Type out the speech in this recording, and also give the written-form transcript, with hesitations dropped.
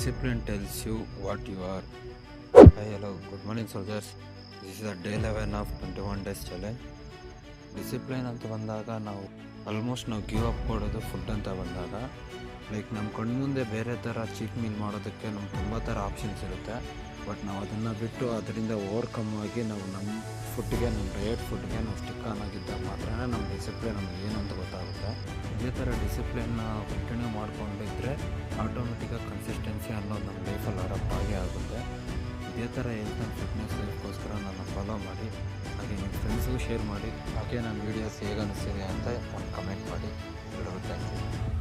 Discipline tells you what you are. Hi, hello, good morning soldiers. This is the day 11 of 21 days challenge. Discipline ಅಂತ ಬಂದಾಗ ನಾವು almost give up ಕೊಡೋದು food ಅಂತ ಬಂದಾಗ like ನಮ್ಮ ಕಣ್ಮುಂದೆ ಬೇರೆ ಥರ ಚೀಟ್ ಮೀಲ್ ಮಾಡೋದಕ್ಕೆ ನಮ್ಗೆ ತುಂಬ ಥರ ಆಪ್ಷನ್ಸ್ ಇರುತ್ತೆ. ಬಟ್ ನಾವು ಅದನ್ನು ಬಿಟ್ಟು ಅದರಿಂದ ಓವರ್ಕಮ್ ಆಗಿ ನಾವು ನಮ್ಮ ಫುಡ್ಗೆ, ನಮ್ಮ ಡಯಟ್ ಫುಡ್ಗೆ ನಾವು ಸ್ಟಿಕ್ ಆನ್ ಆಗಿದ್ದಾಗ ಮಾತ್ರ ನಮ್ಮ ಡಿಸಿಪ್ಲಿನ್ ನಮ್ಗೆ ಏನು ಅಂತ ಗೊತ್ತಾಗುತ್ತೆ. ಇದೇ ಥರ ಡಿಸಿಪ್ಲಿನ್ನ ಕಂಟಿನ್ಯೂ ಮಾಡ್ಕೊಂಡಿದ್ರೆ ಆಟೋಮೆಟಿಕ್ಕಾಗಿ ಕನ್ಸಿಸ್ಟೆನ್ಸಿ ಅನ್ನೋದು ನಮ್ಮ ಲೈಫಲ್ಲಿ ಆರಂಭ ಆಗುತ್ತೆ. ಇದೇ ಥರ ಹೆಲ್ತ್ ಆ್ಯಂಡ್ ಫಿಟ್ನೆಸ್ ಲೈಫ್ಗೋಸ್ಕರ ನನ್ನ ಫಾಲೋ ಮಾಡಿ, ಹಾಗೆ ನಿಮ್ಮ ಫ್ರೆಂಡ್ಸ್ಗೂ ಶೇರ್ ಮಾಡಿ, ಹಾಗೆ ನನ್ನ ವೀಡಿಯೋಸ್ ಹೇಗೆ ಅನಿಸ್ತಿದೆ ಅಂತ ಒಂದು ಕಮೆಂಟ್ ಮಾಡಿ. Thank you.